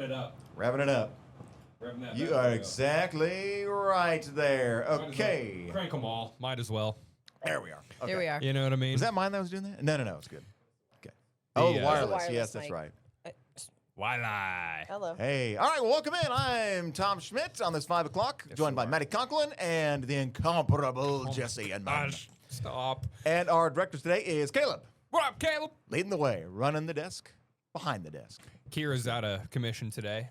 it up. Revving it up. Revving that You bad are boy up. exactly right there. Might as well Okay. Crank them all. Might as well. There we are. Okay. There we are. You know what I mean? Was that mine that was doing that? No, it's good. Okay. Oh, the The wireless. wireless Yes, that's mic. right. Why lie? Hello. Hey. All right, well, welcome in. I'm Tom Schmidt on this 5 o'clock, joined by you are. Matty Conklin and the incomparable Jesse and Mike. Gosh, stop. And our director today is Caleb, What up, Caleb? leading the way, running the desk, behind the desk. Kira's out of commission today.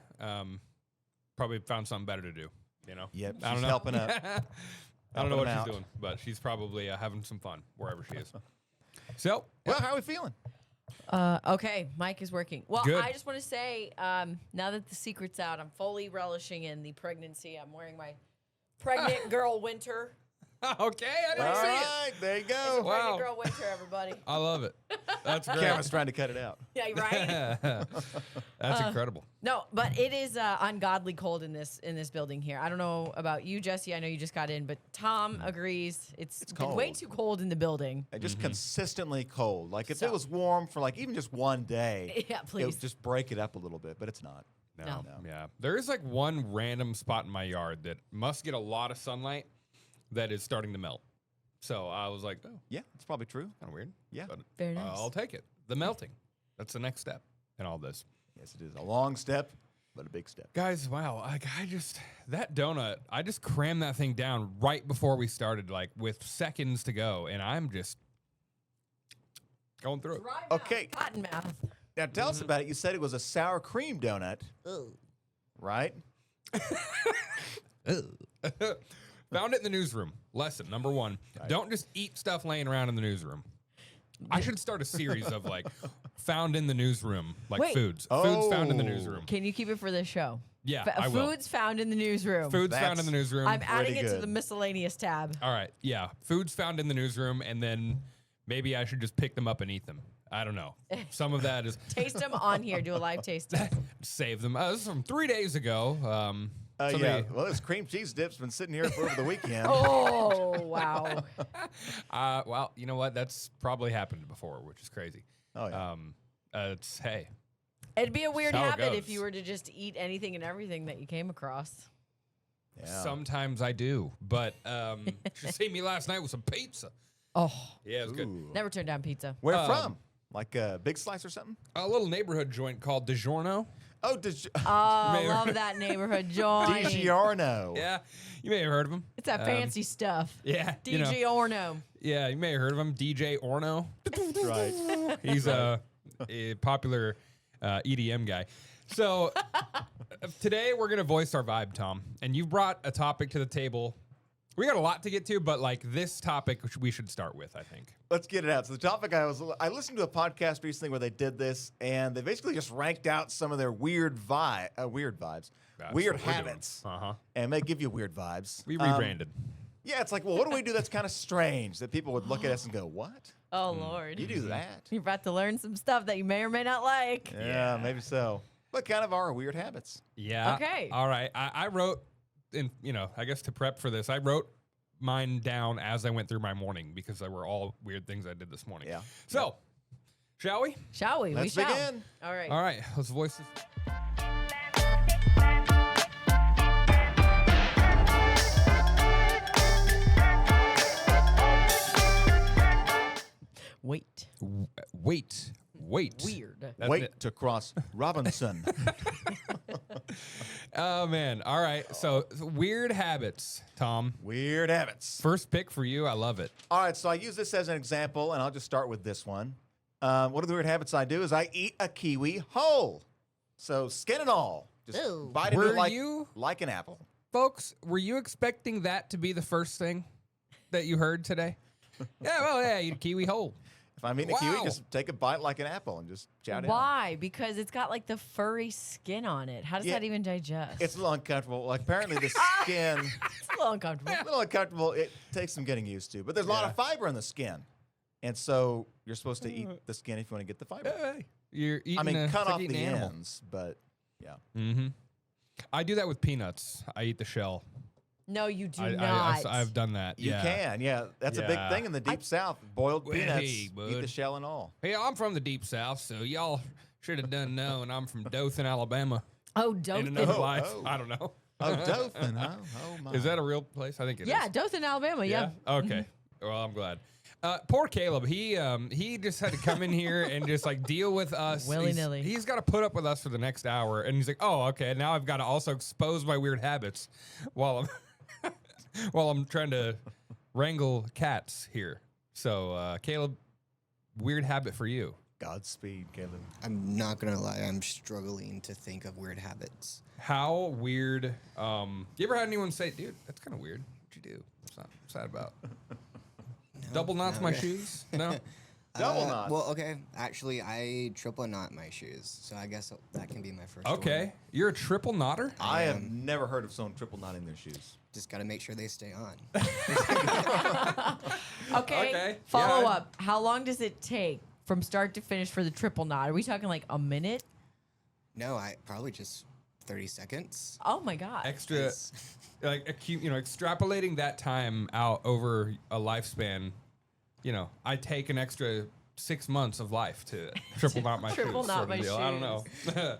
Probably found something better to do. You know? Yep, I don't she's know. helping up. I don't know what Helping she's out. doing, but she's probably having some fun wherever she is. So, Well, how are we feeling? Okay, Mike is working. Well, Good. I just want to say, now that the secret's out, I'm fully relishing in the pregnancy. I'm wearing my pregnant girl winter. okay, I All didn't see it. right, there you It's a go. Wow. pregnant girl winter, everybody. I love it. That's great. Camera's trying to cut it out. Yeah, right. That's incredible. No, but it is ungodly cold in this building here. I don't know about you, Jesse. I know you just got in, but Tom agrees. It's been way cold. too cold in the building. And just consistently cold. Like if So- it was warm for like even just one day, Yeah, it please. would just break it up a little bit, but it's not. No. Yeah. There is like one random spot in my yard that must get a lot of sunlight that is starting to melt. So I was like, oh, Yeah, it's probably true. kind of weird. Yeah. But Very nice. I'll take it. The melting. That's the next step in all this. Yes, it is a long step, but a big step. Guys, wow. That donut, I just crammed that thing down right before we started, like with seconds to go. And I'm just going through it. Dry Okay. mouth, cotton mouth. Now tell us about it. You said it was a sour cream donut, right? Found it in the newsroom. Lesson number one: don't just eat stuff laying around in the newsroom. I should start a series of like found in the newsroom, like Wait. foods. Foods found in the Oh. newsroom. Can you keep it for this show? Yeah, I will. Foods found in the newsroom. Foods found in the That's- newsroom. I'm adding Pretty it to good. the miscellaneous tab. All right, yeah, foods found in the newsroom, and then maybe I should just pick them up and eat them. I don't know. Some of that is Taste them on here. Do a live tasting. save them. This is from 3 days ago. Yeah. somebody- Well, this cream cheese dip's been sitting here for over the weekend. Oh wow! Well, you know what? That's probably happened before, which is crazy. Oh, yeah. It's hey. It'd be a weird That's how it habit if goes. you were to just eat anything and everything that you came across. Yeah. Sometimes I do, but you see me last night with some pizza. Oh, Yeah, it was good. Ooh. never turn down pizza. Where from? Like a Big Slice or something? A little neighborhood joint called DiGiorno. Oh, Oh, Mayor. love that neighborhood joint. DiGiorno. Yeah, you may have heard of him. It's that fancy stuff. Yeah, you know, DJ Orno. yeah, you may have heard of him. DJ Orno. That's right. He's a popular EDM guy. So today we're gonna voice our vibe, Tom, and you've brought a topic to the table. We got a lot to get to, but like this topic, we should start with, I think. Let's get it out. So the topic I listened to a podcast recently where they did this, and they basically just ranked out some of their weird vibes, That's weird what we're doing. habits, Uh-huh. and they give you weird vibes. We rebranded. Yeah, it's like, well, what do we do that's kind of strange that people would look at us and go, "What? Oh Lord. You do that?" You're about to learn some stuff that you may or may not like. Yeah, maybe so. But kind of our weird habits. Yeah. Okay. All right. I wrote, I guess to prep for this, I wrote mine down as I went through my morning because they were all weird things I did this morning. Yeah. So, shall we? Shall we? Let's we shall. begin. All right. All right. Let's voice this. Wait. Wait. Weird. That's Wait it. to cross Robinson. Oh, man. All right. So, weird habits, Tom. Weird habits. First pick for you. I love it. All right, so I use this as an example, and I'll just start with this one. One of the weird habits I do is I eat a kiwi whole. So skin and all. Just Ew. bite into Were it you- like an apple. Folks, were you expecting that to be the first thing that you heard today? Yeah, well, yeah, eat a kiwi whole. If I'm eating a kiwi, Wow. just take a bite like an apple and just chow down. Why? Because it's got like the furry skin on it. How does Yeah. that even digest? It's a little uncomfortable. Like apparently the skin, It's a little uncomfortable. a little uncomfortable. It takes some getting used to. But there's a lot Yeah. of fiber in the skin. And so you're supposed to eat the skin if you want to get the fiber. Hey, you're eating I mean, it's cut like off eating the an animal. ends, but yeah. Mm-hmm. I do that with peanuts. I eat the shell. No, you do I, not. I've done that. You yeah. can, yeah. That's a big Yeah. thing in the deep south. Boiled Well, peanuts, hey, eat the bud. shell and all. Hey, I'm from the deep south, so y'all should have done know, and I'm from Dothan, Alabama. Oh, in Dothan. another Oh, life. oh. I don't know. Oh, Dothan, huh? Oh, my. Is that a real place? I think it is. Yeah, Dothan, Alabama. Yeah. Okay. Well, I'm glad. Poor Caleb. He just had to come in here and just like deal with us Willy-nilly. He's got to put up with us for the next hour, and he's like, "Oh, okay. Now I've got to also expose my weird habits while I'm while I'm trying to wrangle cats here." So, Caleb, weird habit for you. Godspeed, Caleb. I'm not gonna lie, I'm struggling to think of weird habits. How weird? You ever had anyone say, "Dude, that's kind of weird. What'd you do? What's that about?" Double knots not my really. shoes? No. Double knots. Well, okay. Actually, I triple knot my shoes, so I guess that can be my first. Okay, one. you're a triple knotter. I have never heard of someone triple knotting their shoes. Just gotta make sure they stay on. Okay. Follow up. How long does it take from start to finish for the triple knot? Are we talking like a minute? No, I probably just 30 seconds. Oh my god. Extra, It's- like extrapolating that time out over a lifespan. I take an extra 6 months of life to triple knot my Triple shoes. knot sort of my deal. I don't know. shoes.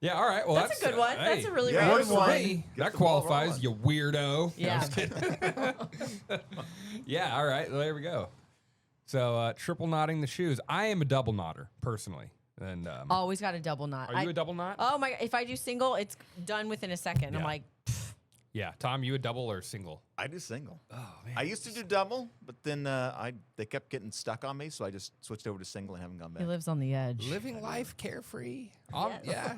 Yeah. All right. Well, That's a good one. That's a really Yeah, random works for one. me. Get That the ball qualifies, rolling. you weirdo. Yeah. I'm just kidding. Yeah. All right. Well, there we go. So triple knotting the shoes. I am a double knotter personally. And Always got a double knot. are you a double knot? Oh my! If I do single, it's done within a second. I'm Yeah. like, Yeah. Tom, you a double or single? I do single. Oh man. I used to do double, but then they kept getting stuck on me, so I just switched over to single and haven't gone back. he lives on the edge. Living life carefree. Yes. Yeah.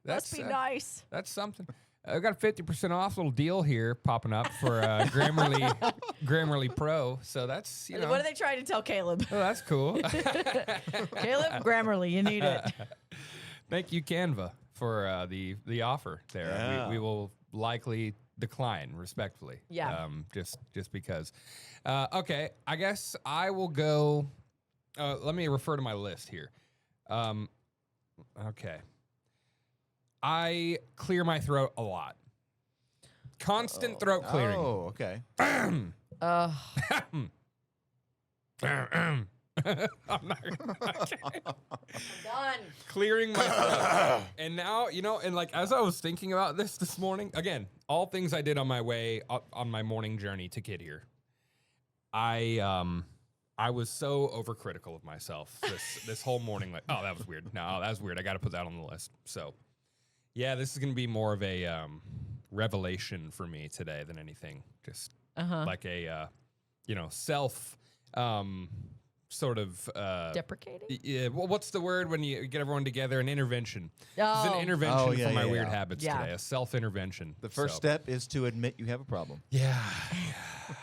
Must be nice. That's something. I've got a 50% off little deal here popping up for Grammarly Pro. So that's, What are they trying to tell Caleb? oh, that's cool. Caleb, Grammarly, you need it. Thank you, Canva, for the offer there. Yeah. We will likely decline respectfully. Yeah. Just because. Okay, I guess I will go. Let me refer to my list here. Okay. I clear my throat a lot. Constant throat clearing. Oh, okay. I'm not okay. Done. Clearing my throat. And now, and like as I was thinking about this morning, again, all things I did on my way on my morning journey to get here. I was so overcritical of myself this whole morning. Like, oh, that was weird. No, that was weird. I got to put that on the list. So, yeah, this is gonna be more of a revelation for me today than anything. Just like a self sort of Deprecating? yeah. Well, what's the word when you get everyone together? An intervention. It's Oh. an intervention Oh, yeah, for my yeah, weird yeah. habits Yeah. today. A self-intervention. The first step is to admit you have a problem. Yeah.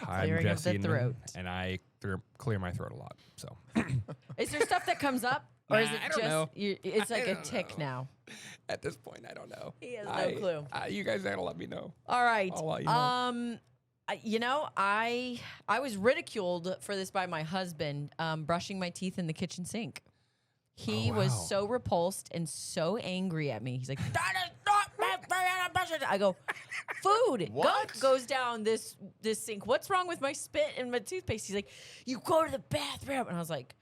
I'm Clearing of Jesse the Inman, throat. and I clear my throat a lot. So Is there stuff that comes up? Or is Nah, it I don't just, know. it's like I a don't tick know. now? at this point, I don't know. He has no clue. You guys gotta let me know. All right. I'll let you know. I was ridiculed for this by my husband, brushing my teeth in the kitchen sink. He Oh, was wow. so repulsed and so angry at me. He's like, "That is not my brushing." I go, "Food, What? gunk goes down this sink. What's wrong with my spit and my toothpaste?" He's like, "You go to the bathroom," and I was like,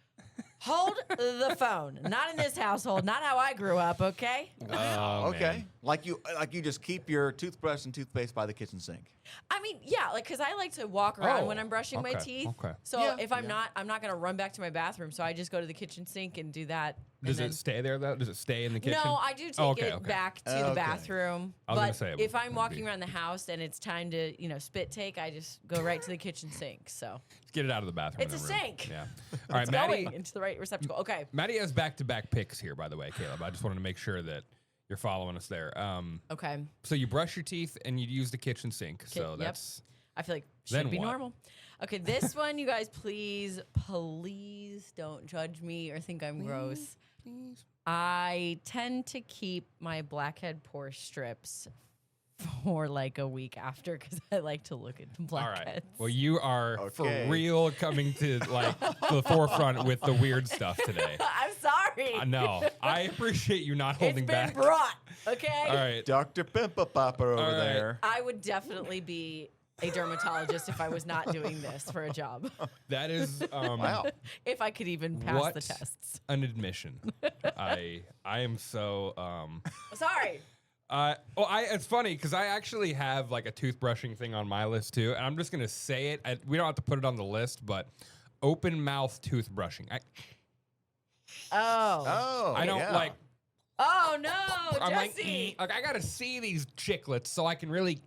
"Hold the phone. Not in this household. Not how I grew up. Okay." Oh, Okay. man. Like you just keep your toothbrush and toothpaste by the kitchen sink. I mean, yeah, like because I like to walk around Oh, when I'm brushing my okay, teeth. okay. So Yeah, if I'm yeah. not, I'm not gonna run back to my bathroom. So I just go to the kitchen sink and do that. Does and it stay there though? Does it stay in the kitchen? No, I do take Oh, okay, it okay. back to the Okay. bathroom. I was gonna But say it if I'm would walking be. around the house and it's time to, spit take, I just go right to the kitchen sink. So Just get it out of the bathroom. It's in a the room. sink. Yeah. All right, it's Maddie. going into the right receptacle. Okay. Maddie has back-to-back picks here, by the way, Caleb. I just wanted to make sure that you're following us there. Okay. So you brush your teeth and you use the kitchen sink. So yep. that's I feel like Then should be what? normal. Okay, this one, you guys, please don't judge me or think I'm gross. I tend to keep my blackhead pore strips for like a week after because I like to look at the all blackheads. right. Well, you are Okay. for real coming to like the forefront with the weird stuff today. I'm sorry. No, I appreciate you not holding It's been back. brought. Okay. All right. Dr. Pimpa Popper over All right. there. I would definitely be a dermatologist if I was not doing this for a job. That is Wow. If I could even pass What? the tests. an admission. I am so Sorry. It's funny because I actually have like a toothbrushing thing on my list too, and I'm just gonna say it. We don't have to put it on the list, but open mouth toothbrushing. Oh. I don't yeah. like. Oh no, I'm Jesse. like I gotta see these chiclets so I can really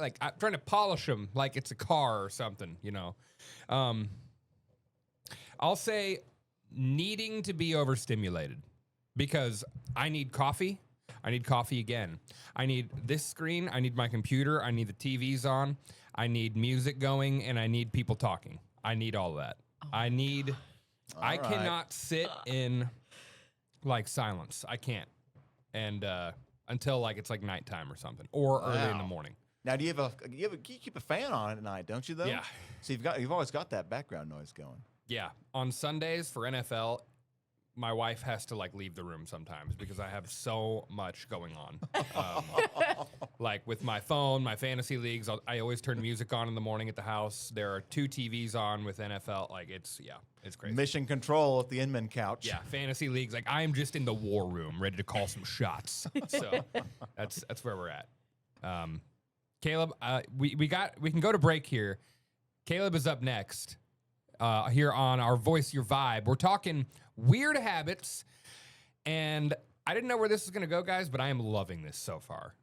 like I'm trying to polish them like it's a car or something, you know. I'll say needing to be overstimulated because I need coffee. I need coffee again. I need this screen. I need my computer. I need the TVs on. I need music going, and I need people talking. I need all of that. I right. cannot sit in like silence. I can't. And until like it's like nighttime or something, or early in the Wow. morning. Now, do you keep a fan on at night, don't you? Though. Yeah. So you've always got that background noise going. Yeah. On Sundays for NFL, my wife has to like leave the room sometimes because I have so much going on. Like with my phone, my fantasy leagues, I always turn music on in the morning at the house. There are 2 TVs on with NFL. Like it's crazy. Mission control at the Inman couch. Yeah, fantasy leagues. Like I am just in the war room, ready to call some shots. So that's where we're at. Caleb, we can go to break here. Caleb is up next. Here on our Voice Your Vibe. We're talking weird habits, and I didn't know where this was going to go, guys, but I am loving this so far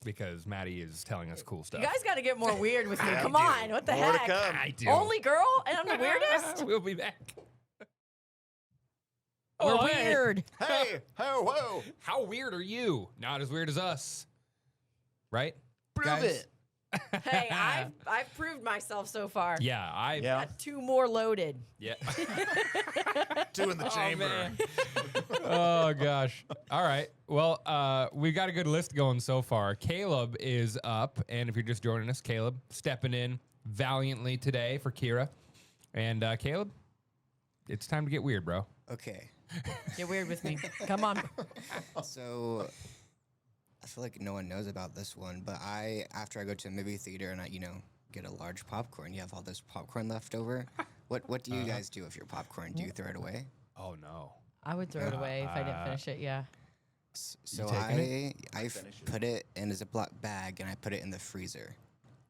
because Maddie is telling us cool stuff. You guys got to get more weird with me. I Come do. on, what the More to heck? come. I do. Only girl, and I'm the weirdest. We'll be back. We're Oh, hey. weird. Hey, oh, whoa. How weird are you? Not as weird as us, right? Prove guys? it. Hey, I've proved myself so far. Yeah, Yeah. Got 2 more loaded. Yeah. 2 in the chamber. man. Oh gosh. All right. Well, we've got a good list going so far. Caleb is up, and if you're just joining us, Caleb stepping in valiantly today for Kira. And Caleb, it's time to get weird, bro. Okay. Get weird with me. Come on. So I feel like no one knows about this one, but after I go to a movie theater and I, get a large popcorn, you have all this popcorn left over. What do you guys do with your popcorn? Do you throw it away? Oh no. I would throw it away if I didn't finish it. Yeah. So taking I Finish it. put it in a Ziploc bag and I put it in the freezer,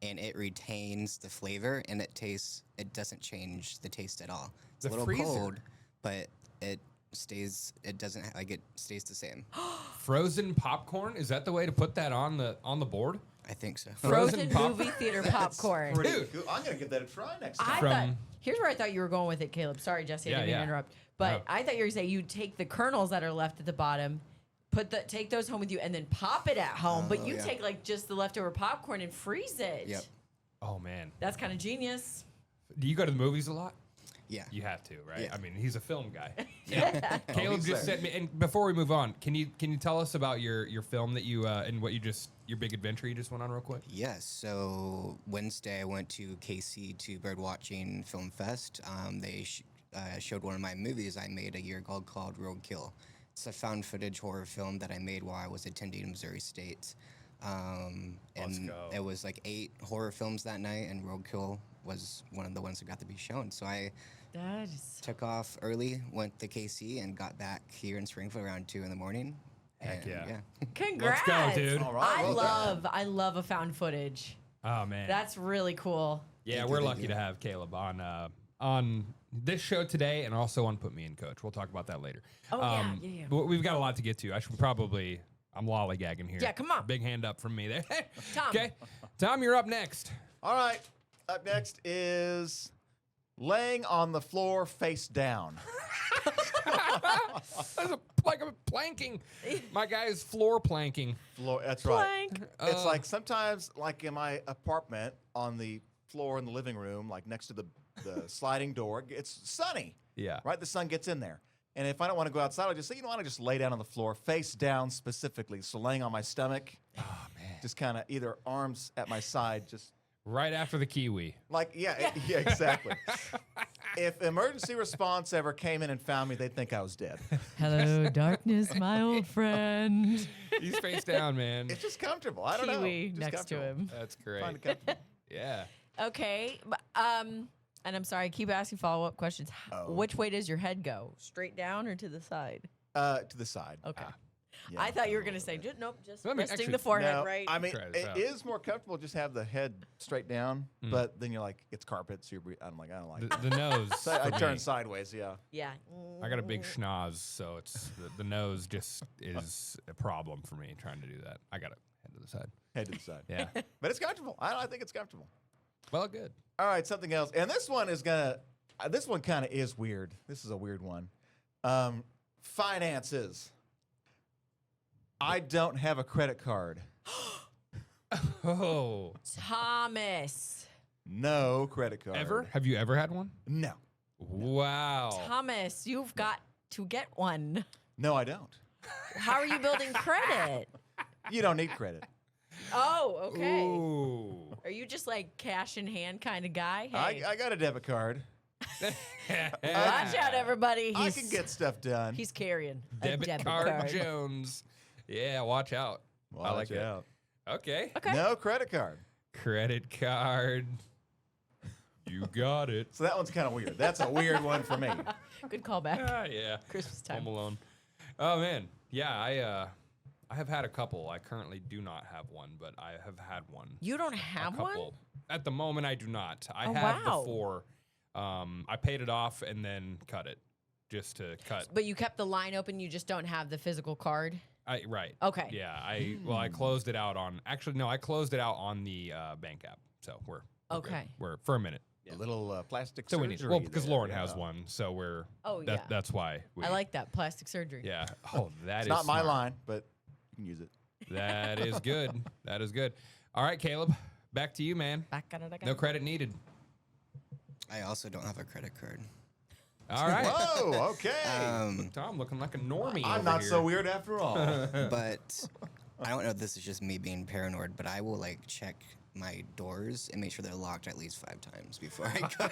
and it retains the flavor and it doesn't change the taste at all. It's The a little freezer? cold, but it stays the same. Frozen popcorn? Is that the way to put that on the board? I think so. Frozen Frozen pop- movie theater popcorn. Pretty Dude. cool. I'm going to give that a try next time. I From- thought, here's where I thought you were going with it, Caleb. Sorry, Jesse, I Yeah, didn't mean to yeah. interrupt. But No. I thought you were saying you take the kernels that are left at the bottom, take those home with you, and then pop it at home. But you yeah. take like just the leftover popcorn and freeze it. Yep. Oh man. That's kind of genius. Do you go to the movies a lot? Yeah. You have to, right? Yeah. I mean, he's a film guy. Yeah. Caleb he's just there. sent me. And before we move on, can you tell us about your film that you and what your big adventure you just went on real quick? Yes. So Wednesday, I went to KC to Birdwatching Film Fest. They showed one of my movies I made a year ago called Roadkill. It's a found footage horror film that I made while I was attending Missouri State. And go. it was like 8 horror films that night, and Roadkill was one of the ones that got to be shown. So I That is. took off early, went to KC, and got back here in Springfield around 2 in the morning. Heck And, yeah. Congrats. Let's go, dude. All right, well done. I love a found footage. Oh man. That's really cool. yeah, Thank we're you, lucky thank to you. have Caleb on this show today, and also on Put Me in Coach. We'll talk about that later. Oh, yeah. but we've got a lot to get to. I should probably. I'm lollygagging here. Yeah, come on. Big hand up from me there. Tom. Okay, Tom, you're up next. All right. Up next is laying on the floor face down. Like I'm planking. My guy's floor planking. That's right. Plank. It's like sometimes, like in my apartment, on the floor in the living room, like next to the sliding door, it's sunny. Yeah. Right? The sun gets in there. And if I don't want to go outside, I'll just say, I just lay down on the floor, face down specifically. So laying on my stomach, just kind of either arms at my side, just Right after the kiwi. like, yeah, exactly. If emergency response ever came in and found me, they'd think I was dead. Hello, darkness, my old friend. He's face down, man. It's just comfortable. I don't know. Kiwi Just next to comfortable. him. That's Find great. it comfortable. Yeah. Okay. And I'm sorry, I keep asking follow-up questions. Oh. Which way does your head go? Straight down or to the side? To the side. Okay. Yeah. I thought you were gonna say, nope, just Let me resting actually- the forehead, No, right? I mean, Try this it out. is more comfortable just have the head straight down, but then you're like, it's carpet, so I'm like, I don't like The, it. the nose. So I for turn me. sideways, yeah. yeah. I got a big schnoz, so it's the nose just is a problem for me trying to do that. I got to head to the side. Head to the side. Yeah. But it's comfortable. I think it's comfortable. Well, good. All right, something else. And this one is this one kind of is weird. This is a weird one. Finances. I don't have a credit card. Oh, Thomas. No credit card. ever? Have you ever had one? No. Wow. Thomas, you've got to get one. No, I don't. How are you building credit? You don't need credit. Oh, okay. Ooh. Are you just like cash in hand kind of guy? I Hey, got a debit card. watch out, everybody. I can get stuff done. He's carrying a Debit card Jones. Yeah, watch out. I like Watch it. out. Okay. Okay. No credit card. Credit card. You got it. So that one's kind of weird. That's a weird one for me. Good callback. Ah, yeah. Christmas time. Home Alone. Oh man, yeah. I have had a couple. I currently do not have one, but I have had one. You don't A have one? couple. At the moment, I do not. I Oh, have wow. before. I paid it off and then cut it, just to cut. But you kept the line open. You just don't have the physical card. Right. Okay. Yeah. I closed it out on. Actually, no. I closed it out on the bank app. So we're good. Okay. We're for a minute. A little plastic So we surgery. need. Well, because there, Lauren yeah. has one, so we're. Oh, yeah. That's why. We, I like that plastic surgery. Yeah. Oh, that It's is not my smart. line, but you can use it. That is good. That is good. All right, Caleb, back to you, man. No credit needed. I also don't have a credit card. All right. Whoa, okay. Tom looking like a normie. I'm over not here. so weird after all. But I don't know if this is just me being paranoid, but I will like check my doors and make sure they're locked at least 5 times before I go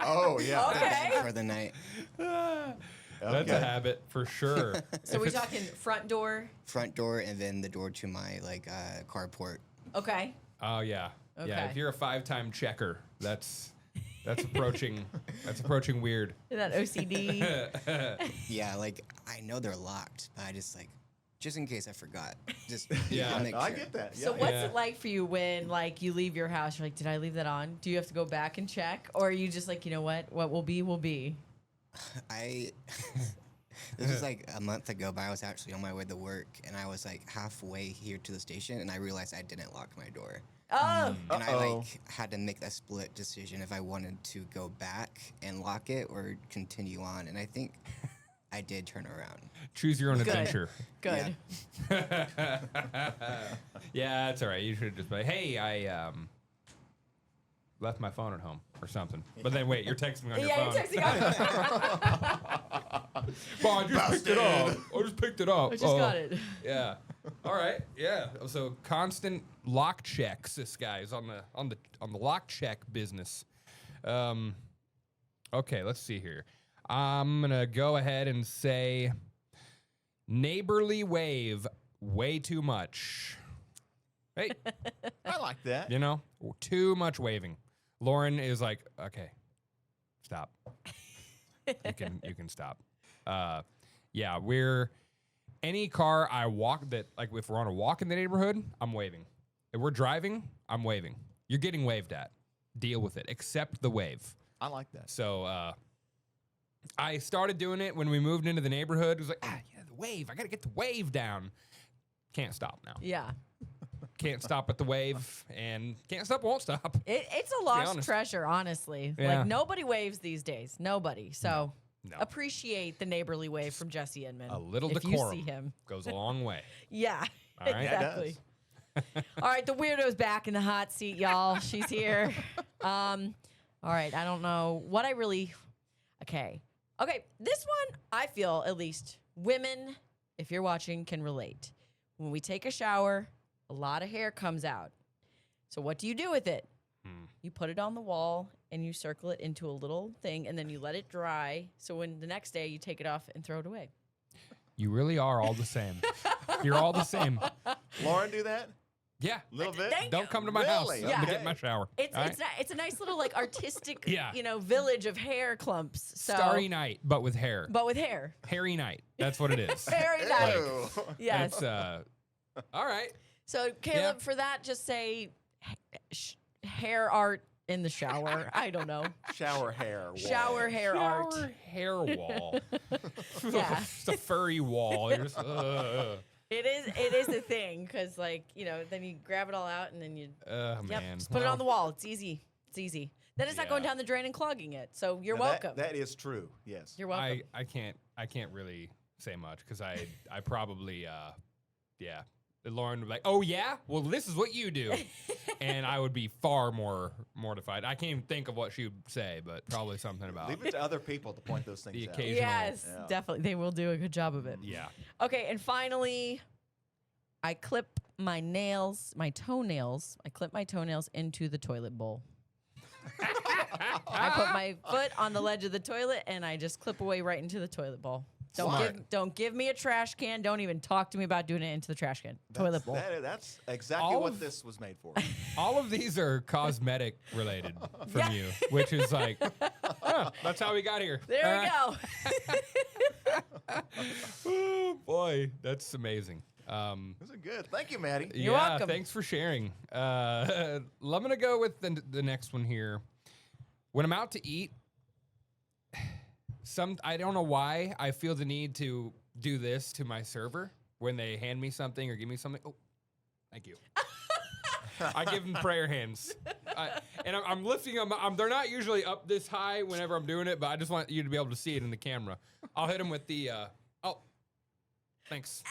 Oh, yeah. Okay. for the night. That's a habit for sure. So we're talking front door. Front door and then the door to my like carport. Okay. Oh yeah. Yeah. Okay. If you're a 5-time checker, that's approaching. That's approaching weird. That OCD. Yeah, like I know they're locked, but I just like just in case I forgot. Just Yeah. I'll make I sure. get that. So Yeah. what's Yeah. it like for you when like you leave your house? You're like, did I leave that on? Do you have to go back and check, or are you just like, you know what will be will be? I this was like a month ago, but I was actually on my way to work and I was like halfway here to the station and I realized I didn't lock my door. Oh, And I Uh-oh. like had to make that split decision if I wanted to go back and lock it or continue on. And I think I did turn around. Choose your own Good. adventure. good. Yeah, that's all right. You should just be, hey, I left my phone at home or something. But then wait, you're texting me on your Yeah, phone. you're texting. Well, I just picked it up. I just picked it up. I just got it. Yeah. All right. Yeah. So constant lock checks. This guy's on the lock check business. Okay. Let's see here. I'm gonna go ahead and say neighborly wave way too much. Hey, I like that. you know, too much waving. Lauren is like, okay, stop. You can stop. Yeah, we're any car I walk that like if we're on a walk in the neighborhood, I'm waving. If we're driving, I'm waving. You're getting waved at. Deal with it. Accept the wave. I like that. So I started doing it when we moved into the neighborhood. It was like, yeah, the wave. I gotta get the wave down. Can't stop now. Yeah. Can't stop at the wave, and can't stop, won't stop. It's a lost honest. treasure, honestly. Yeah. Like nobody waves these days. Nobody. So No. appreciate the neighborly wave from Jesse Inman. A little if decorum you see him. goes a long way. Yeah. All right. Yeah, it Exactly. All right, the weirdo's back in the hot seat, y'all. She's here. All right, I don't know what I really. Okay, this one I feel at least women, if you're watching, can relate. When we take a shower, a lot of hair comes out. So what do you do with it? You put it on the wall and you circle it into a little thing, and then you let it dry. So when the next day you take it off and throw it away. You really are all the same. You're all the same. Lauren, do that? Yeah. Little bit. Thank Don't you. come to my house. Really? I'm gonna Okay. get my shower. It's All it's right? it's a nice little like artistic, Yeah. village of hair clumps. So, Starry Night, but with hair. but with hair. Hairy Night. That's what it is. Very nice. Ew. Yes. That's all right. So Caleb, for that, just say hair art in the shower. I don't know. Shower hair. wall. Shower hair art. Shower hair wall. Yeah. Just a furry wall. You're just, It is a thing because then you grab it all out and then you man. just put it on the wall. It's easy. It's easy. Then it's not going Yeah. down the drain and clogging it. So you're Now, welcome. That is true. Yes. You're welcome. I can't really say much because I probably yeah. Lauren would be like, oh yeah, well this is what you do, and I would be far more mortified. I can't even think of what she would say, but probably something about Leave it to other people to point those things the out. occasion. Yes, Yeah. definitely. They will do a good job of it. Yeah. Okay, and finally, I clip my toenails. I clip my toenails into the toilet bowl. I put my foot on the ledge of the toilet and I just clip away right into the toilet bowl. Smart. Don't give me a trash can. Don't even talk to me about doing it into the trash can. Toilet bowl. That's exactly All what of- this was made for. All of these are cosmetic related from you, which is like, that's how we got here. There we go. Oh boy, that's amazing. Those are good. Thank you, Maddie. You're yeah, welcome. Thanks for sharing. I'm gonna go with the next one here. When I'm out to eat, I don't know why I feel the need to do this to my server when they hand me something or give me something. Oh, thank you. I give them prayer hands, and I'm lifting them. They're not usually up this high whenever I'm doing it, but I just want you to be able to see it in the camera. I'll hit them with the. Oh, thanks.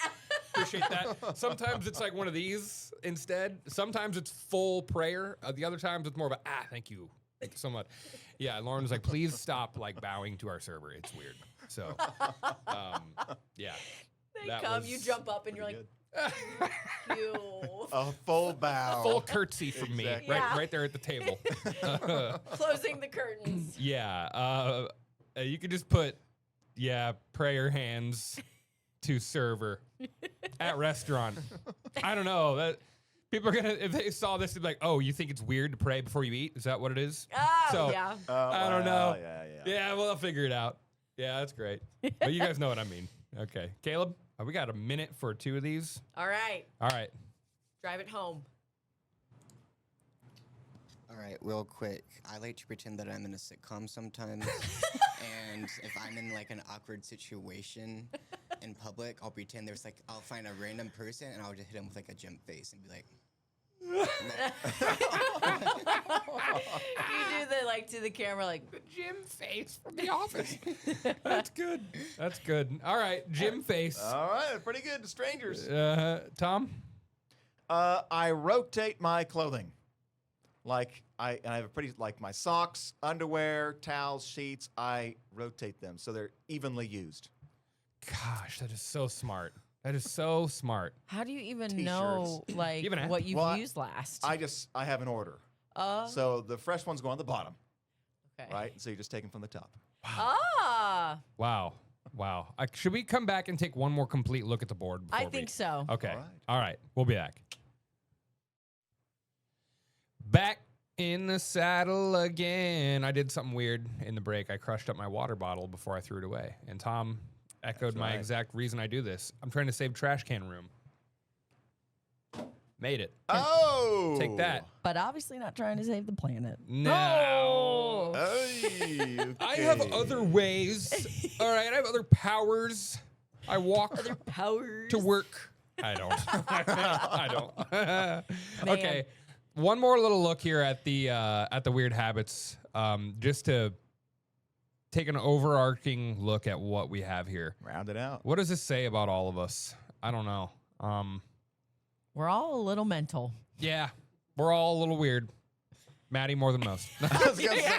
Appreciate that. Sometimes it's like one of these instead. Sometimes it's full prayer. The other times it's more of a thank you. Thank you so much. Yeah, Lauren was like, please stop like bowing to our server. It's weird. So, yeah. They That come, was you jump up and you're like, you. A full bow. Full curtsy from me, Exactly. Yeah. right there at the table. Closing the curtains. Yeah, you could just put, prayer hands to server at restaurant. I don't know that. People are gonna, if they saw this, they'd be like, "Oh, you think it's weird to pray before you eat? Is that what it is?" Oh, So- yeah. I don't know. Yeah. Yeah, well, I'll figure it out. Yeah, that's great. But you guys know what I mean. Okay, Caleb, we got a minute for 2 of these. All right. All right. Drive it home. All right, real quick. I like to pretend that I'm in a sitcom sometimes. And if I'm in like an awkward situation in public, I'll pretend I'll find a random person and I'll just hit him with like a jump face and be like, You do the to the camera like Jim Face from The Office. That's good. That's good. All right, Jim Face. All right, pretty good to strangers. Tom? I rotate my clothing. I have a pretty my socks, underwear, towels, sheets. I rotate them so they're evenly used. Gosh, that is so smart. That is so smart. how do you even know Even a- what you've Well, used last? I have an order. So the fresh ones go on the bottom, Okay. right? So you just take them from the top. Ah, Wow. Should we come back and take one more complete look at the board? I before we- think so. Okay. All right. All right. We'll be back. Back in the saddle again. I did something weird in the break. I crushed up my water bottle before I threw it away. And Tom echoed my right. exact reason I do this. I'm trying to save trash can room. Made it. Oh! Take that. But obviously not trying to save the planet. No. Hey, I have okay. other ways. All right. I have other powers. I walk Other powers. to work. I don't. I don't. Okay. One more little look here at the weird habits, just to take an overarching look at what we have here. Round it out. What does this say about all of us? I don't know. We're all a little mental. Yeah, we're all a little weird. Maddie more than most. I was gonna say,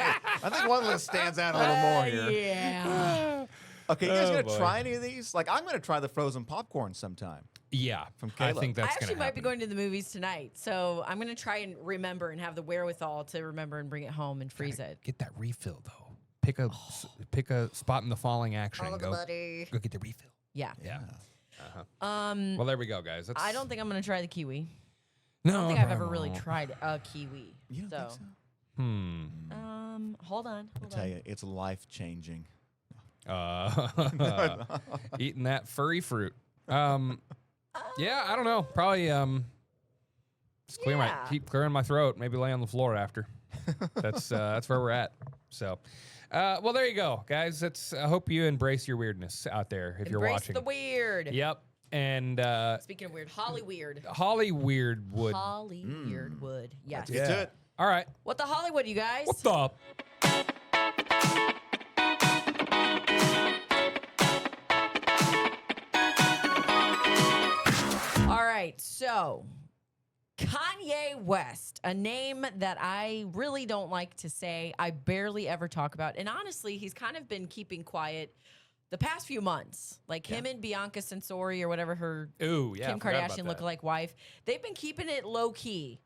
I think one list stands out a little more here. Yeah. Okay, you guys Oh, gonna boy. try any of these? I'm gonna try the frozen popcorn sometime. Yeah, From I Caleb. think that's I actually gonna might be happen. going to the movies tonight, so I'm gonna try and remember and have the wherewithal to remember and bring it home and freeze it. Get that refill though. Pick a spot in the falling action and go get the refill. Yeah. Yeah. Well, there we go, guys. That's, I don't think I'm gonna try the kiwi. I don't think I've ever probably really won't. tried a kiwi. You don't think so? Hold on. I tell you, it's life changing. Eating that furry fruit. Yeah, I don't know. Probably just Yeah. keep clearing my throat. Maybe lay on the floor after. That's where we're at. So, well, there you go, guys. I hope you embrace your weirdness out there if you're Embrace watching. the weird. Yep. And Speaking of weird, Holly Weird. Holly Weirdwood. Holly Weirdwood. Yes. Get to it. All right. What the Hollywood, you guys? What's up? All right, so Kanye West, a name that I really don't like to say. I barely ever talk about. And honestly, he's kind of been keeping quiet the past few months. Like him and Bianca Censori or whatever her Ooh, yeah. Kim I forgot about Kardashian that. lookalike wife, they've been keeping it low key.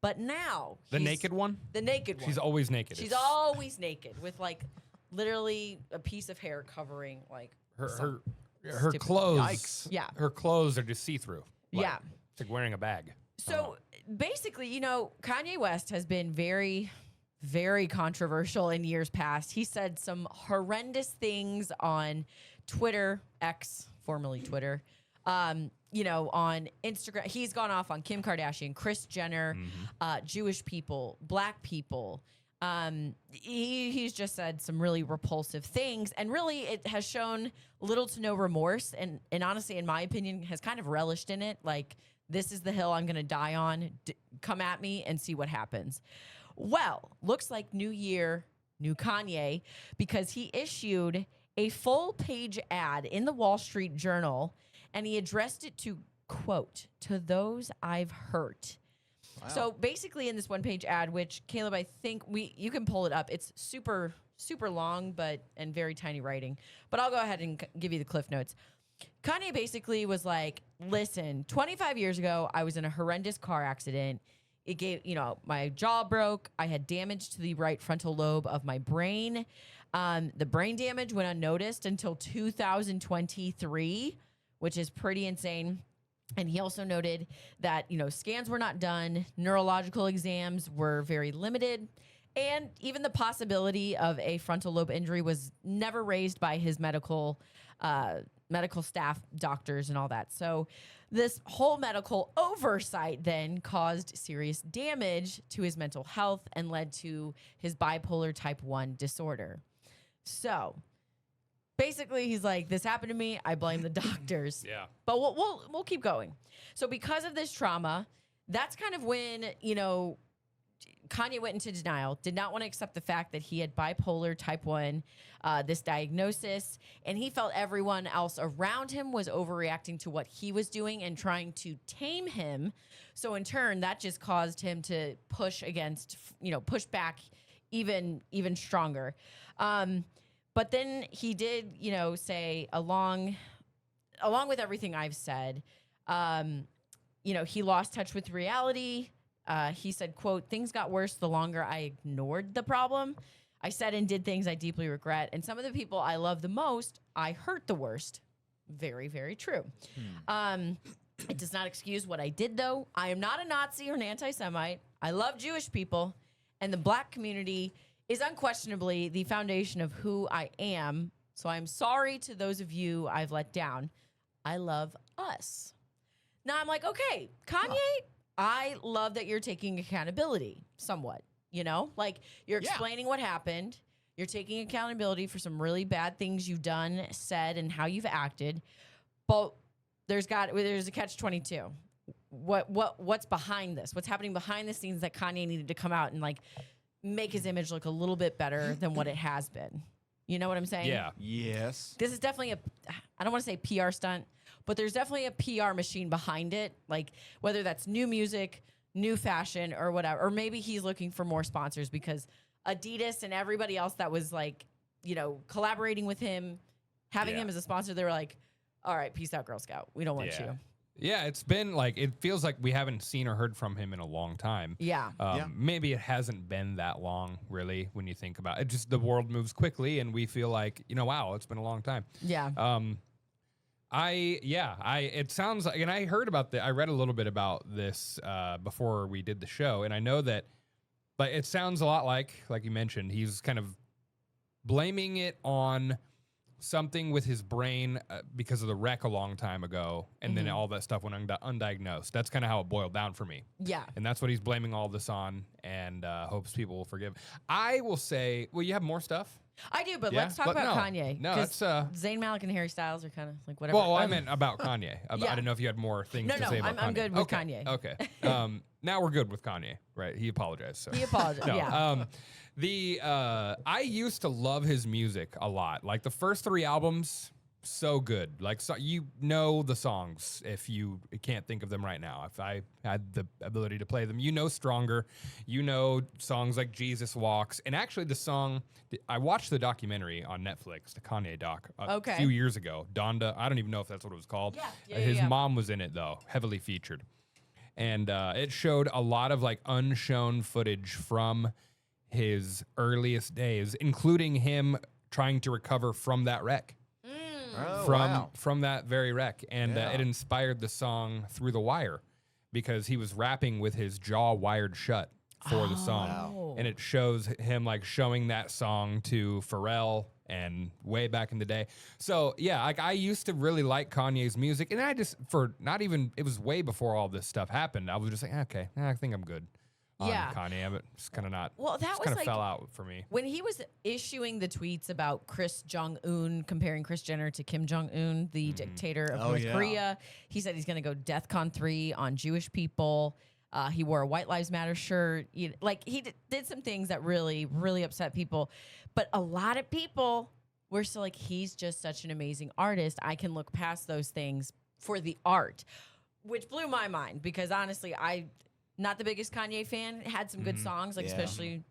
But now The he's- naked one? the naked one. She's always naked. She's It's- always naked with like literally a piece of hair covering like her stupid- clothes. Yikes. Yeah. Her clothes are just see through. Yeah. It's like wearing a bag. So basically, Kanye West has been very, very controversial in years past. He said some horrendous things on Twitter, X, formerly Twitter, on Instagram. He's gone off on Kim Kardashian, Kris Jenner, Jewish people, black people. He's just said some really repulsive things, and really it has shown little to no remorse, and honestly, in my opinion, has kind of relished in it. Like, this is the hill I'm going to die on. Come at me and see what happens. Well, looks like new year, new Kanye, because he issued a full page ad in the Wall Street Journal, and he addressed it to, quote, "to those I've hurt." Wow. So basically, in this one-page ad, which Caleb, I think you can pull it up. It's super, super long, and very tiny writing. But I'll go ahead and give you the cliff notes. Kanye basically was like, "Listen, 25 years ago, I was in a horrendous car accident. It gave, my jaw broke. I had damage to the right frontal lobe of my brain. The brain damage went unnoticed until 2023, which is pretty insane." And he also noted that, scans were not done, neurological exams were very limited, and even the possibility of a frontal lobe injury was never raised by his medical staff, doctors, and all that. So this whole medical oversight then caused serious damage to his mental health and led to his bipolar type 1 disorder. So basically, he's like, "This happened to me. I blame the doctors." Yeah. But we'll keep going. So because of this trauma, that's kind of when, Kanye went into denial, did not want to accept the fact that he had bipolar type 1, this diagnosis, and he felt everyone else around him was overreacting to what he was doing and trying to tame him. So in turn, that just caused him to push back even stronger. But then he did, say along with everything I've said, he lost touch with reality. He said, quote, "Things got worse the longer I ignored the problem. I said and did things I deeply regret. And some of the people I love the most, I hurt the worst." Very, very true. It does not excuse what I did, though. I am not a Nazi or an anti-Semite. I love Jewish people, and the black community is unquestionably the foundation of who I am. So I'm sorry to those of you I've let down. I love us. Now I'm like, okay, Kanye, I love that you're taking accountability somewhat, like you're explaining what happened. You're taking accountability for some really bad things you've done, said, and how you've acted. But there's a catch-22. What's behind this? What's happening behind the scenes that Kanye needed to come out and like make his image look a little bit better than what it has been? You know what I'm saying? Yeah. Yes. This is definitely I don't want to say PR stunt, but there's definitely a PR machine behind it. Like whether that's new music, new fashion, or whatever. Or maybe he's looking for more sponsors because Adidas and everybody else that was like, collaborating with him, having him as a sponsor, they were like, "All right, peace out, Girl Scout. We don't want you." Yeah, it's been like, it feels like we haven't seen or heard from him in a long time. Yeah. Maybe it hasn't been that long, really, when you think about it. Just the world moves quickly, and we feel like, wow, it's been a long time. Yeah. It sounds like, and I heard about I read a little bit about this before we did the show, and I know that, but it sounds a lot like you mentioned, he's kind of blaming it on something with his brain because of the wreck a long time ago, and then all that stuff went undiagnosed. That's kind of how it boiled down for me. Yeah. And that's what he's blaming all this on, and hopes people will forgive. I will say, well, you have more stuff? I do, but Yeah? let's talk But about no. Kanye. No, 'cause that's, Zayn Malik and Harry Styles are kind of like whatever. Well, I meant about Kanye. I Yeah. didn't know if you had more things No, to say about Kanye. I'm good with Okay, Kanye. Okay. Now we're good with Kanye, right? He apologized. So. He apologized. No, Yeah. I used to love his music a lot. Like the first 3 albums, so good. Like, so you know the songs if you can't think of them right now. If I had the ability to play them, you know Stronger, you know songs like Jesus Walks, and actually the song I watched the documentary on Netflix, the Kanye doc, a Okay. few years ago. Donda, I don't even know if that's what it was called. Yeah, His yeah. mom was in it though, heavily featured, and it showed a lot of like unshown footage from his earliest days, including him trying to recover from that wreck. Oh, From wow. from that very wreck, and Yeah. it inspired the song "Through the Wire" because he was rapping with his jaw wired shut for the song, Wow. and it shows him like showing that song to Pharrell and way back in the day. So yeah, like I used to really like Kanye's music, and I just it was way before all this stuff happened. I was just like, okay, I think I'm good on Yeah. Kanye, but it's kind of not. Well, that just was kind of like- fell out for me. When he was issuing the tweets about Chris Jong-un, comparing Kris Jenner to Kim Jong-un, the dictator of Oh, North yeah. Korea, he said he's going to go DEFCON 3 on Jewish people. He wore a White Lives Matter shirt. He did some things that really, really upset people. But a lot of people were still like, he's just such an amazing artist. I can look past those things for the art, which blew my mind because honestly, not the biggest Kanye fan, had some good songs, like Yeah. especially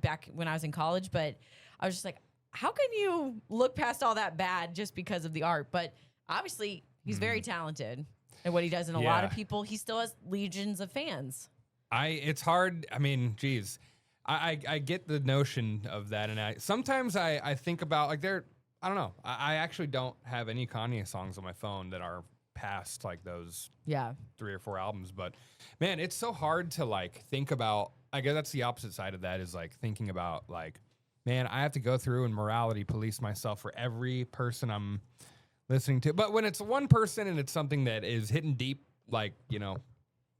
back when I was in college, but I was just like, how can you look past all that bad just because of the art? But obviously, he's very talented at what he does, and a lot of Yeah. people, he still has legions of fans. It's hard. I mean, geez, I get the notion of that, and sometimes I think about like I don't know. I actually don't have any Kanye songs on my phone that are past like those Yeah. 3 or 4 albums, but man, it's so hard to like think about. I guess that's the opposite side of that is like thinking about like, man, I have to go through and morality police myself for every person I'm listening to. But when it's one person and it's something that is hitting deep, like, you know,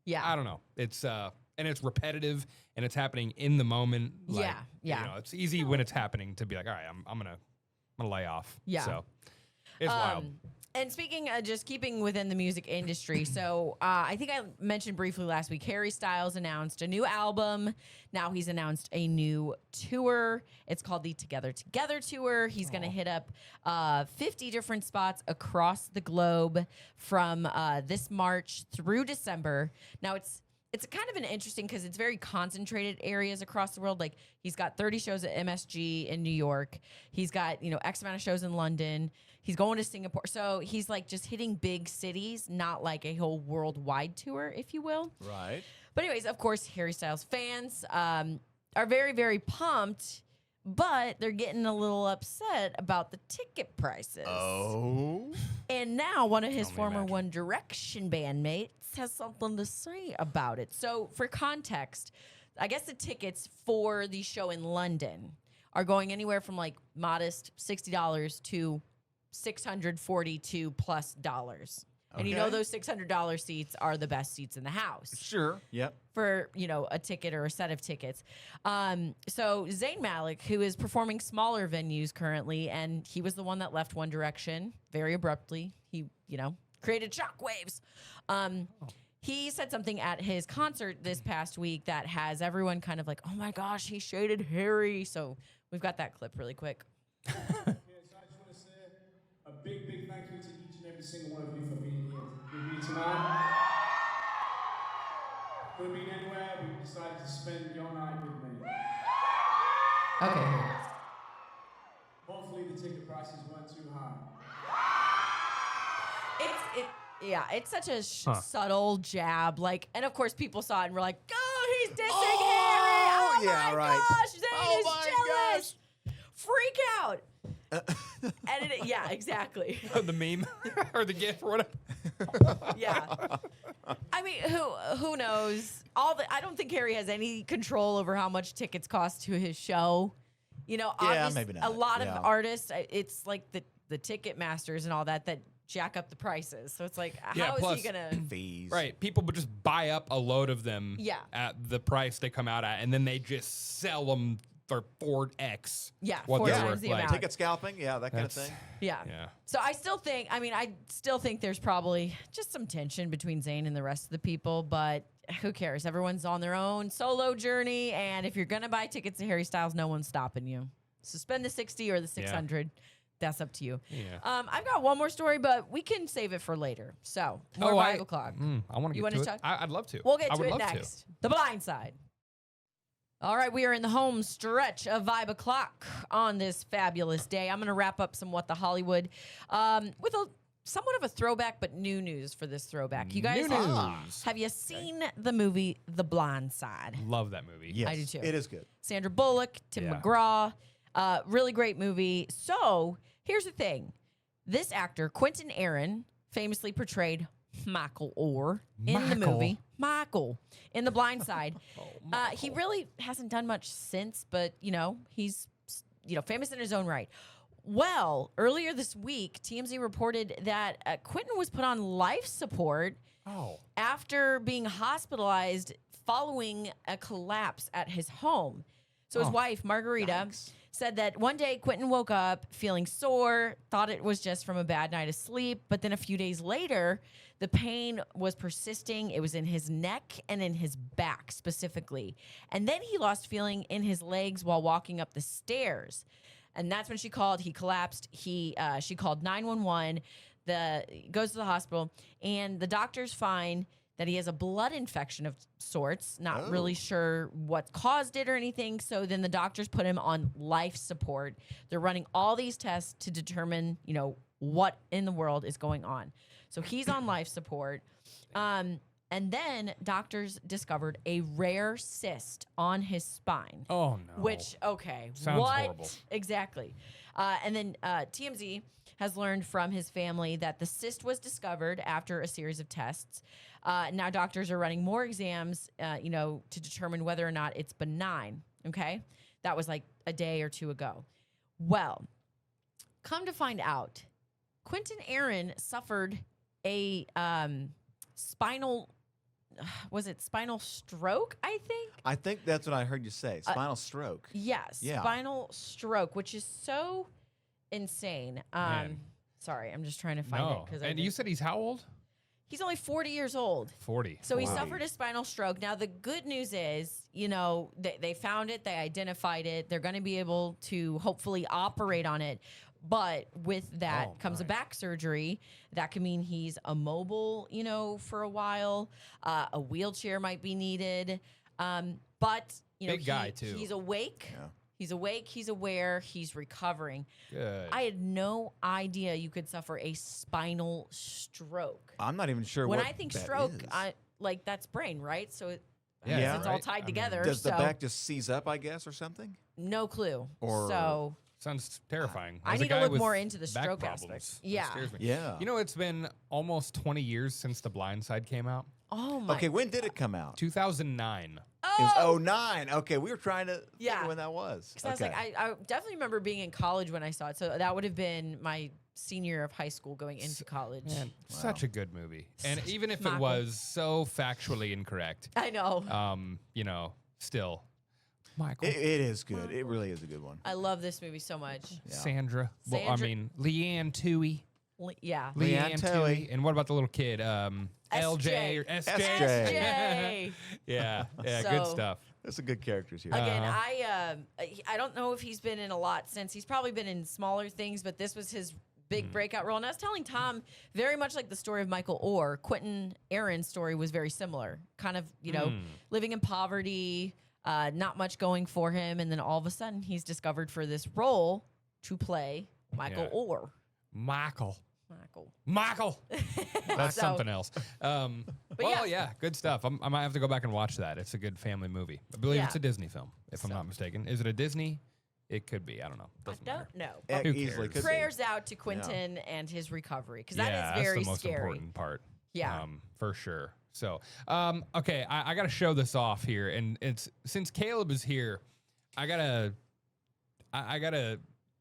Yeah. I don't know. It's and it's repetitive and it's happening in the moment. Like, Yeah, yeah. You know, it's easy when it's happening to be like, all right, I'm gonna lay off. Yeah. So it's wild. And speaking of just keeping within the music industry, so I think I mentioned briefly last week, Harry Styles announced a new album. Now he's announced a new tour. It's called the Together Together Tour. He's going to hit up 50 different spots across the globe from this March through December. Now it's kind of an interesting because it's very concentrated areas across the world. Like he's got 30 shows at MSG in New York. He's got, X amount of shows in London. He's going to Singapore. So he's like just hitting big cities, not like a whole worldwide tour, if you will. Right. But anyways, of course, Harry Styles fans are very, very pumped, but they're getting a little upset about the ticket prices. Oh. And now one of his Only former imagine. One Direction bandmates has something to say about it. So for context, I guess the tickets for the show in London are going anywhere from like modest $60 to $642 plus dollars. And you know Okay. those $600 seats are the best seats in the house Sure. Yep. for, a ticket or a set of tickets. So Zayn Malik, who is performing smaller venues currently, and he was the one that left One Direction very abruptly. He, created shockwaves. He said something at his concert this past week that has everyone kind of like, oh my gosh, he shaded Harry. So we've got that clip really quick. Yeah, so I just want to say a big, big thank you to each and every single one of you for being here with me tonight. Could have been anywhere, but you decided to spend your night with me. Okay. Hopefully the ticket prices weren't too high. It's such a Huh. subtle jab. Like, and of course people saw it and were like, oh, he's dissing Oh, Harry. Oh yeah, my right. gosh, Zayn Oh is my jealous. Freak out. Edit it. Yeah, exactly. the meme or the GIF or whatever. Yeah. I mean, who knows? I don't think Harry has any control over how much tickets cost to his show. You know, Yeah, obvious- maybe a not. lot Yeah. of artists, it's like the ticket masters and all that jack up the prices. So it's like, Yeah, how is plus- he gonna? Fees. Right. People would just buy up a load of them Yeah. at the price they come out at, and then they just sell them for 4x. Yeah, what 4 they're times worth. the Like, amount. Ticket scalping. Yeah, that kind of That's- thing. Yeah. Yeah. So I still think there's probably just some tension between Zayn and the rest of the people, but who cares? Everyone's on their own solo journey, and if you're gonna buy tickets to Harry Styles, no one's stopping you. So spend the 60 or the 600. That's up to you. Yeah. I've got one more story, but we can save it for later. So more 5 o'clock. I want to You get wanna to it. talk- I'd love to. We'll get I to would it love next. The Blind Side. All right, we are in the home stretch of Vibe O'Clock on this fabulous day. I'm going to wrap up some What the Hollywood with a somewhat of a throwback, but new news for this throwback. You guys, New news. have you seen the movie The Blind Side? Love that movie. Yes, I do too. It is good. Sandra Bullock, Tim Yeah. McGraw, really great movie. So here's the thing: this actor Quentin Aaron famously portrayed Michael Orr in the Michael. movie Michael in The Blind Side. He really hasn't done much since, but he's famous in his own right. Well, earlier this week, TMZ reported that Quentin was put on life support Oh. after being hospitalized following a collapse at his home. So his Oh, wife, Margarita, said that one day Quentin woke up feeling sore, thought it was just from a bad night of sleep, but then a few days later, the pain was persisting. It was in his neck and in his back specifically. And then he lost feeling in his legs while walking up the stairs. And that's when she called. He collapsed. She called 911. Goes to the hospital, and the doctors find that he has a blood infection of sorts. Not really sure what caused it or anything. So then the doctors put him on life support. They're running all these tests to determine, what in the world is going on. So he's on life support. And then doctors discovered a rare cyst on his spine. Oh no. Which, okay, Sounds what? horrible. Exactly. And then TMZ has learned from his family that the cyst was discovered after a series of tests. Now doctors are running more exams, to determine whether or not it's benign. Okay. That was like a day or two ago. Well, come to find out, Quentin Aaron suffered a spinal stroke, I think? I think that's what I heard you say. Spinal stroke. Yes, Yeah. spinal stroke, which is so insane. Man. Sorry, I'm just trying to find it No. because And you said he's how old? he's only 40 years old. 40. So he Wow. suffered a spinal stroke. Now the good news is, they found it, they identified it. They're going to be able to hopefully operate on it. But with that Oh, comes a my. back surgery. That could mean he's immobile, for a while. A wheelchair might be needed. But Big guy, too. He's awake. Yeah. He's awake. He's aware. He's recovering. Good. I had no idea you could suffer a spinal stroke. I'm not even sure When what I think that stroke, is. that's brain, right? So Yeah, it's all right? tied I mean, together. Does the so back just seize up, I guess, or something? no clue. Or- So Sounds terrifying. I As a need to guy look with more into the back stroke problems, aspect. that Yeah. scares me. Yeah. It's been almost 20 years since The Blind Side came out. oh my. Okay, when did it come out? 2009. It was Oh, 09. Okay, we were trying to Yeah. think when that was. 'cause I was like, Okay. I definitely remember being in college when I saw it. So that would have been my senior year of high school going into college. Man, such a good movie. And Such even if it Michael. was so factually incorrect, I know. still, Michael, It is good. It really is a good one. I love this movie so much. Yeah. Sandra. Well, I Sandra- mean, Leanne Toohey. Yeah. Leanne Toohey. And what about the little kid? LJ or SJ? SJ. SJ. Yeah, good So- stuff. There's some good characters here. Again, Uh-huh. I don't know if he's been in a lot since. He's probably been in smaller things, but this was his big breakout role. And I was telling Tom, very much like the story of Michael Orr, Quentin Aaron's story was very similar. Kind of, living in poverty, not much going for him, and then all of a sudden he's discovered for this role to play Michael Yeah. Orr. Michael. Michael. That's So- something else. yeah. Yeah, good stuff. I might have to go back and watch that. It's a good family movie. I believe Yeah. it's a Disney film, if I'm not mistaken. Is it a Disney? It could be. I don't know. I Doesn't matter. don't know. It But Who easily cares? could be. prayers out to Quentin and his recovery because Yeah, that is very that's the most scary. important part. Yeah. For sure. So, okay, I got to show this off here, and it's since Caleb is here, I gotta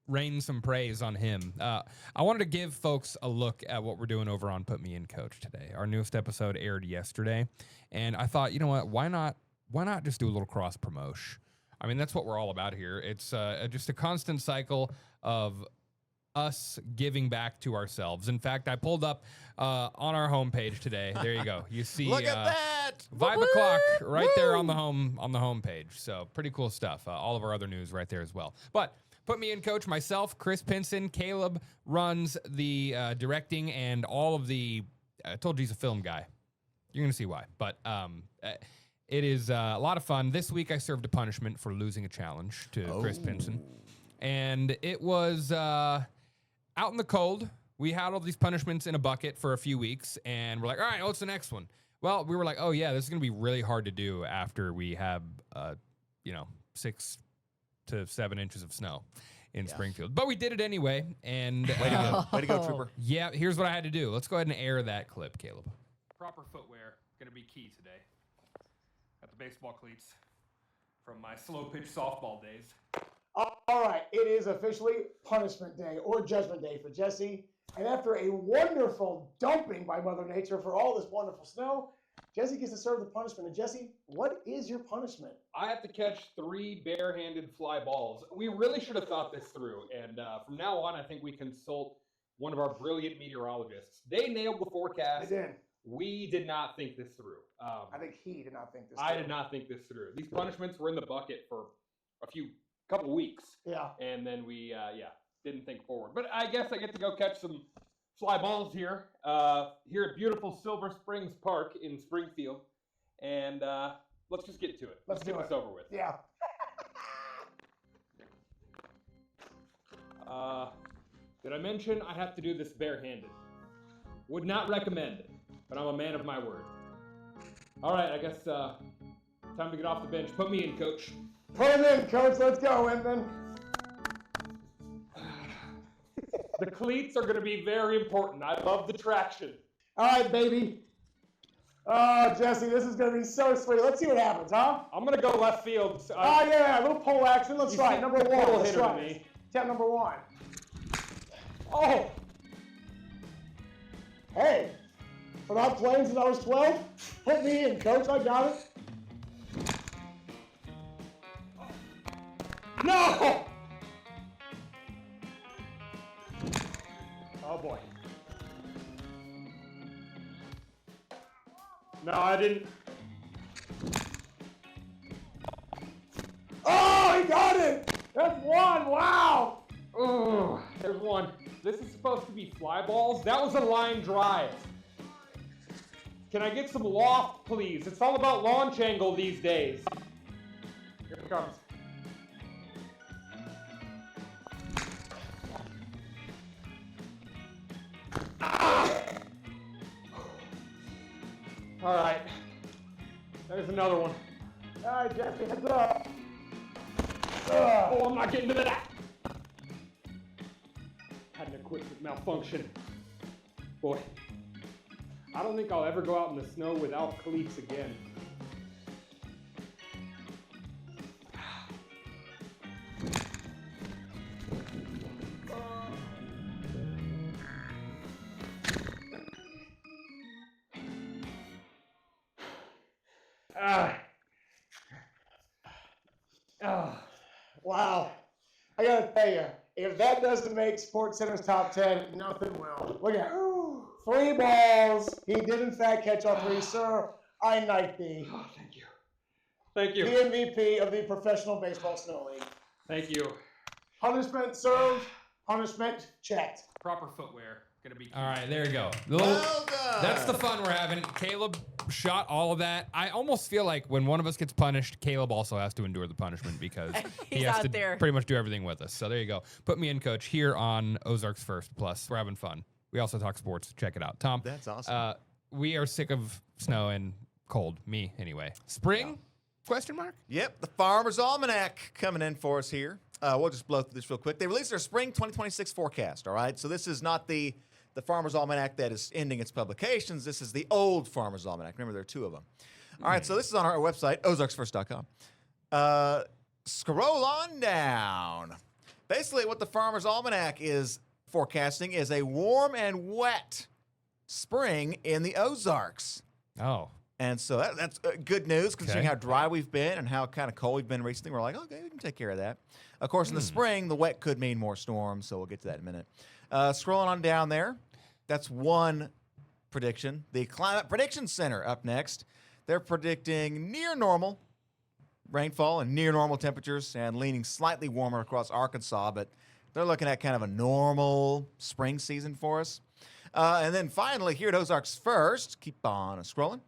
rain some praise on him. I wanted to give folks a look at what we're doing over on Put Me In Coach today. Our newest episode aired yesterday, and I thought, you know what? Why not just do a little cross promotion? I mean, that's what we're all about here. It's just a constant cycle of us giving back to ourselves. In fact, I pulled up on our homepage today. There you go. You see, Look at that. Vibe o'clock right there on the homepage. So pretty cool stuff. All of our other news right there as well. But Put Me In Coach, myself, Chris Pinson, Caleb runs the directing and all of the. I told you he's a film guy. You're gonna see why. But it is a lot of fun. This week I served a punishment for losing a challenge to Chris Pinson, and it was out in the cold. We had all these punishments in a bucket for a few weeks, and we're like, all right, what's the next one? Well, we were like, oh yeah, this is gonna be really hard to do after we have 6 to 7 inches of snow in Springfield. But we did it anyway, and Way to go, Trooper. yeah, here's what I had to do. Let's go ahead and air that clip, Caleb. Proper footwear gonna be key today. Got the baseball cleats from my slow pitch softball days. All right, it is officially punishment day or judgment day for Jesse. And after a wonderful dumping by Mother Nature for all this wonderful snow, Jesse gets to serve the punishment. And Jesse, what is your punishment? I have to catch 3 bare-handed fly balls. We really should have thought this through, and from now on, I think we consult one of our brilliant meteorologists. They nailed the I forecast. did. We did not think this through. I think he did not think this. I through. did not think this through. These punishments were in the bucket for couple weeks, Yeah. and then we didn't think forward. But I guess I get to go catch some fly balls here at beautiful Silver Springs Park in Springfield, and let's just get to it. Let's do get it. this over with. Yeah. Did I mention I have to do this barehanded? Would not recommend it, but I'm a man of my word. All right, I guess time to get off the bench. Put me in, coach. Put him in, coach. Let's go, Inman. The cleats are going to be very important. I love the traction. All right, baby. Oh, Jesse, this is going to be so sweet. Let's see what happens, huh? I'm going to go left field. Oh, yeah, a little pole action. Let's You try it. see Number the 1. total Let's hitter try to it. me. Attempt number 1. Oh, Hey, for not playing since I was 12, put me in, coach. I got it. no! Oh, boy. No, I didn't. Oh, he got it. That's 1. Wow. Oh, there's one. This is supposed to be fly balls. That was a line drive. Can I get some loft, please? It's all about launch angle these days. Here it comes. Ah! All right. There's another one. All right, Jesse, heads up. Oh, I'm not getting to that. Had an equipment malfunction. Boy, I don't think I'll ever go out in the snow without cleats again. Wow. I got to tell you, if that doesn't make Sports Center's top 10, nothing will. Look at it. 3 balls. He did, in fact, catch all 3. Sir, I knight thee. Oh, thank you. Thank The you. MVP of the Professional Baseball Snow League. Thank you. Punishment served. Punishment checked. Proper footwear. Gonna be. All right, there you go. Well done. That's the fun we're having. Caleb shot all of that. I almost feel like when one of us gets punished, Caleb also has to endure the punishment because he He's has out to there. pretty much do everything with us. So there you go. Put me in, coach, here on Ozarks First Plus. We're having fun. We also talk sports. Check it out. Tom. That's awesome. We are sick of snow and cold. Me, anyway. Spring? Question mark? Yep, the Farmer's Almanac coming in for us here. we'll just blow through this real quick. They released their spring 2026 forecast, all right? So this is not the Farmer's Almanac that is ending its publications. This is the old Farmer's Almanac. Remember, there are two of them. All right, so this is on our website, ozarksfirst.com. Scroll on down. Basically, what the Farmer's Almanac is forecasting is a warm and wet spring in the Ozarks. Oh. And so that's good news, considering Okay. how dry we've been and how kind of cold we've been recently. We're like, okay, we can take care of that. Of course, in the spring, the wet could mean more storms, so we'll get to that in a minute. Scrolling on down there, that's one prediction. The Climate Prediction Center up next. They're predicting near normal rainfall and near normal temperatures and leaning slightly warmer across Arkansas, but they're looking at kind of a normal spring season for us. And then finally, here at Ozarks First, keep on scrolling,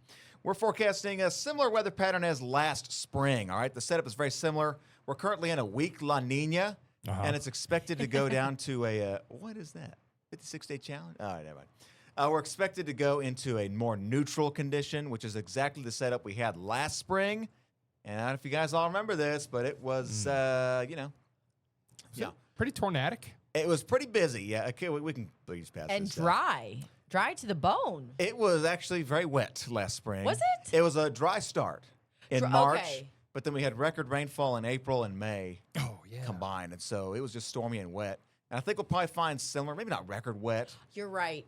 we're forecasting a similar weather pattern as last spring. All right, the setup is very similar. We're currently in a weak La Nina, and it's expected to go down to a, what is that? 56-day challenge? All right, never mind. We're expected to go into a more neutral condition, which is exactly the setup we had last spring. And I don't know if you guys all remember this, but it was, yeah. Pretty tornadic. It was pretty busy. Yeah, okay, we can please pass And this stuff. dry to the bone. It was actually very wet last spring. Was it? It was a dry start in Dry- March, okay. but then we had record rainfall in April and May Oh, yeah. combined, and so it was just stormy and wet. And I think we'll probably find similar, maybe not record wet, You're right.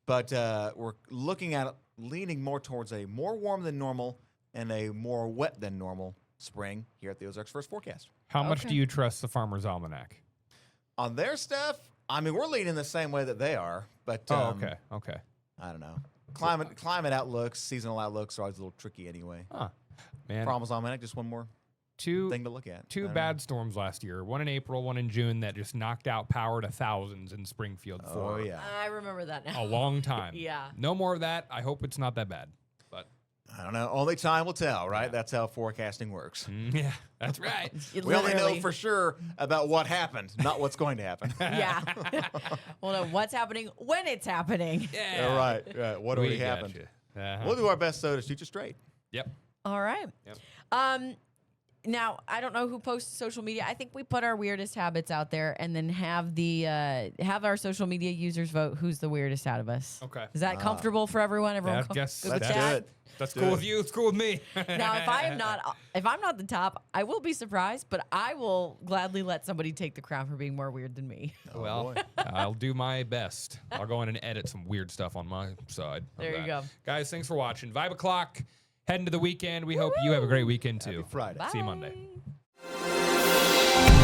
but we're looking at leaning more towards a more warm than normal and a more wet than normal spring here at the Ozarks First Forecast. How much Okay. do you trust the Farmer's Almanac? On their stuff, I mean, we're leaning the same way that they are, but Okay. I don't know. Climate outlooks, seasonal outlooks are always a little tricky anyway. Huh. Man, Farmer's Almanac, just one more two thing to look at. I two don't bad storms last year. One in April, one in June that just knocked out power to thousands in Springfield know. for Oh, yeah. I remember that now. a long time. Yeah. No more of that. I hope it's not that bad. But I don't know. Only time will tell, right? That's how forecasting works. yeah, that's right. We only know Literally. for sure about what happened, not what's going to happen. Yeah. Well, no, what's happening when it's happening. Yeah. All right. What already We happened? gotcha. Uh-huh. We'll do our best, though, to shoot you straight. Yep. All right. Yep. Now I don't know who posts social media. I think we put our weirdest habits out there and then have the have our social media users vote who's the weirdest out of us. Okay. Is that comfortable for everyone? Everyone I guess good with Let's do that? it. That's Do cool it. with you. It's cool with me. Now, if I'm not the top, I will be surprised, but I will gladly let somebody take the crown for being more weird than me. Well, boy. I'll do my best. I'll go in and edit some weird stuff on my side. of There you that. go. Guys, thanks for watching. Vibe o'clock. Heading to the weekend. We hope you have a great weekend too. Happy Friday. See you Monday. Bye.